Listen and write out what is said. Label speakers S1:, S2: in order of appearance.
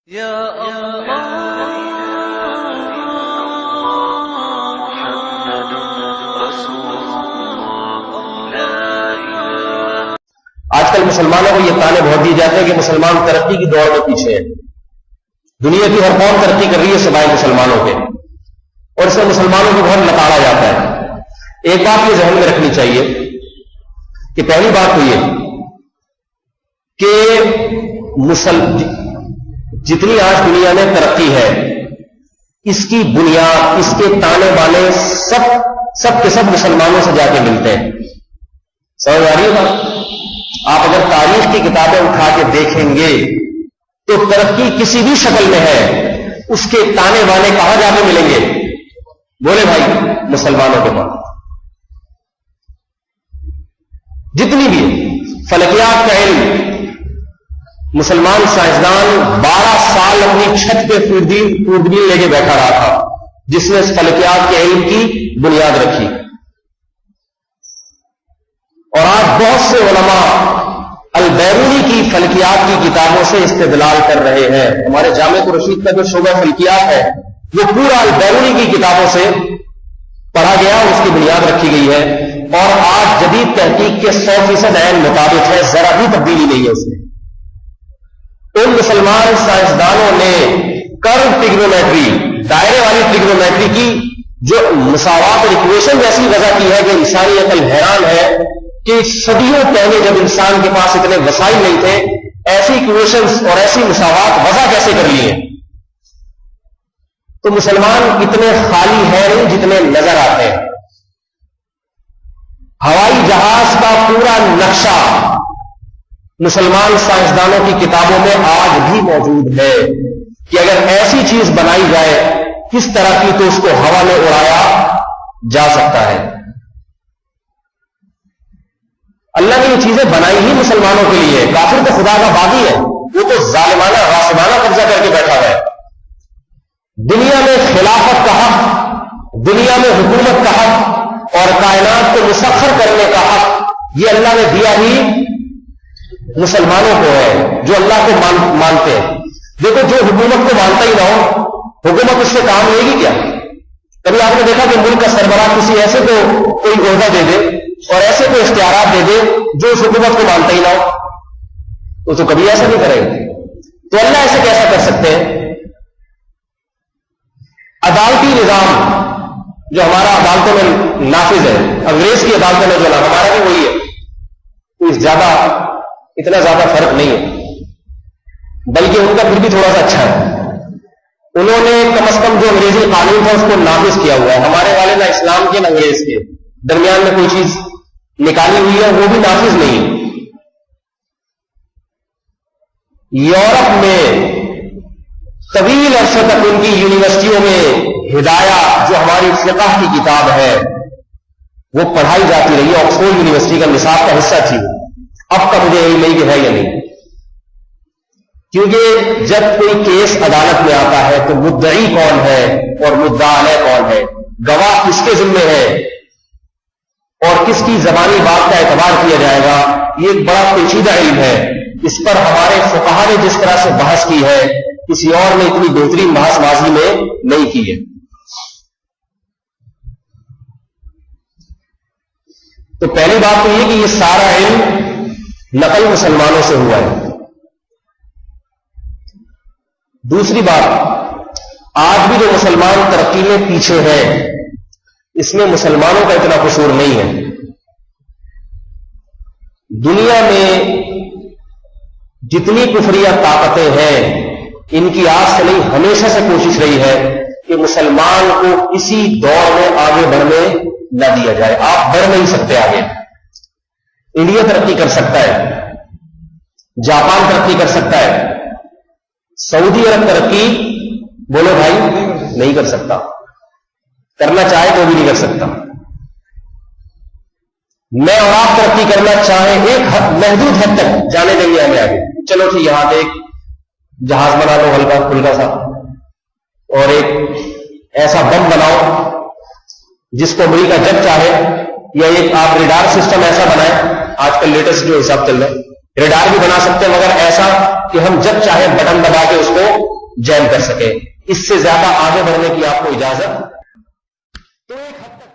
S1: آج کل مسلمانوں کو یہ تانے بہت دیے جاتے ہیں کہ مسلمان ترقی کی دوڑ میں پیچھے ہے. دنیا کی ہر قوم ترقی کر رہی ہے سوائے مسلمانوں کے, اور اس میں مسلمانوں کو بہت لتاڑا جاتا ہے. ایک بات یہ ذہن میں رکھنی چاہیے کہ پہلی بات تو یہ کہ جتنی آج دنیا میں ترقی ہے اس کی بنیاد, اس کے تانے بانے سب کے سب مسلمانوں سے جا کے ملتے ہیں. سمجھ آ رہی ہے بات؟ آپ اگر تاریخ کی کتابیں اٹھا کے دیکھیں گے تو ترقی کسی بھی شکل میں ہے, اس کے تانے بانے کہاں جا کے ملیں گے؟ بولے بھائی, مسلمانوں کے پاس. جتنی بھی فلکیات کا علم, مسلمان سائنسدان 12 سال اپنی چھت پہ خوردبین لے کے بیٹھا رہا تھا جس نے اس فلکیات کے علم کی بنیاد رکھی. اور آج بہت سے علماء البیرونی کی فلکیات کی کتابوں سے استدلال کر رہے ہیں. ہمارے جامعہ رشید کا جو شعبہ فلکیات ہے وہ پورا البیرونی کی کتابوں سے پڑھا گیا, اس کی بنیاد رکھی گئی ہے, اور آج جدید تحقیق کے 100% عین مطابق ہے, ذرا بھی تبدیلی نہیں ہے اس میں. ان مسلمان سائنسدانوں نے کرو ٹریگنومیٹری, دائرے والی ٹریگنومیٹری کی جو مساوات اور ایکویشن جیسی وضع کی ہے کہ انسانی عقل حیران ہے کہ صدیوں پہلے جب انسان کے پاس اتنے وسائل نہیں تھے ایسی ایکویشنز اور ایسی مساوات وضع کیسے کر لی ہیں. تو مسلمان اتنے خالی ہیں نہیں جتنے نظر آتے ہیں. ہوائی جہاز کا پورا نقشہ مسلمان سائنسدانوں کی کتابوں میں آج بھی موجود ہے کہ اگر ایسی چیز بنائی جائے کس طرح کی تو اس کو ہوا میں اڑایا جا سکتا ہے. اللہ نے یہ چیزیں بنائی ہی مسلمانوں کے لیے. کافر تو خدا کا باغی ہے, وہ تو ظالمانہ غاصبانہ قبضہ کر کے بیٹھا ہوا ہے. دنیا میں خلافت کا حق, دنیا میں حکومت کا حق اور کائنات کو مسخر کرنے کا حق یہ اللہ نے دیا ہی مسلمانوں کو ہے جو اللہ کو مانتے ہیں. دیکھو, جو حکومت کو مانتا ہی نہ ہو, حکومت اس سے کام لے گی کیا؟ کبھی آپ نے دیکھا کہ ملک کا سربراہ کسی ایسے کو کوئی عہدہ دے دے اور ایسے کوئی اختیارات دے دے جو اس حکومت کو مانتا ہی نہ ہو؟ وہ تو کبھی ایسا نہیں کرے گا. تو اللہ ایسے کیسا کر سکتے ہیں؟ عدالتی نظام جو ہمارا عدالتوں میں نافذ ہے, انگریز کی عدالتوں میں جو نا, ہمارا بھی وہی ہے. کوئی اتنا زیادہ فرق نہیں ہے, بلکہ ان کا پھر بھی تھوڑا سا اچھا ہے. انہوں نے کم از کم جو انگریزی قانون تھا اس کو نافذ کیا ہوا ہے. ہمارے والے نہ اسلام کے نہ انگریز کے, درمیان میں کوئی چیز نکالی ہوئی ہے وہ بھی نافذ نہیں. یورپ میں طویل عرصے تک ان کی یونیورسٹیوں میں ہدایہ جو ہماری فقہ کی کتاب ہے وہ پڑھائی جاتی رہی. آکسفورڈ یونیورسٹی کا نصاب کا حصہ تھی. اب کا مجھے یہی نہیں کہ ہے یا نہیں, کیونکہ جب کوئی کیس عدالت میں آتا ہے تو مدعی کون ہے اور مدعا علیہ کون ہے, گواہ کس کے ذمہ ہے اور کس کی زبانی بات کا اعتبار کیا جائے گا, یہ ایک بڑا پیچیدہ علم ہے. اس پر ہمارے فقہا نے جس طرح سے بحث کی ہے کسی اور نے اتنی بہترین بحث ماضی میں نہیں کی ہے. تو پہلی بات تو یہ کہ یہ سارا علم نقل مسلمانوں سے ہوا ہے. دوسری بات, آج بھی جو مسلمان ترقی میں پیچھے ہے اس میں مسلمانوں کا اتنا قصور نہیں ہے. دنیا میں جتنی کفریہ طاقتیں ہیں ان کی آج سے نہیں ہمیشہ سے کوشش رہی ہے کہ مسلمان کو کسی دور میں آگے بڑھنے نہ دیا جائے. آپ بڑھ نہیں سکتے آگے. انڈیا ترقی کر سکتا ہے, جاپان ترقی کر سکتا ہے, سعودی عرب ترقی بولو بھائی نہیں کر سکتا. کرنا چاہے تو بھی نہیں کر سکتا. میں اور آپ ترقی کرنا چاہیں ایک محدود حد تک جانے دیں گے ہمیں آگے. چلو ٹھیک, یہاں پہ ایک جہاز بنا لو ہلکا پھلکا سا, اور ایک ایسا بم بناؤ جس کو امریکہ جب چاہے, یا ایک آپ ریڈار سسٹم ایسا بنائیں, آج کل لیٹسٹ جو حساب چل رہا ہے ریڈار بھی بنا سکتے ہیں, مگر ایسا کہ ہم جب چاہیں بٹن دبا کے اس کو جین کر سکے. اس سے زیادہ آگے بڑھنے کی آپ کو اجازت تو ایک حد تک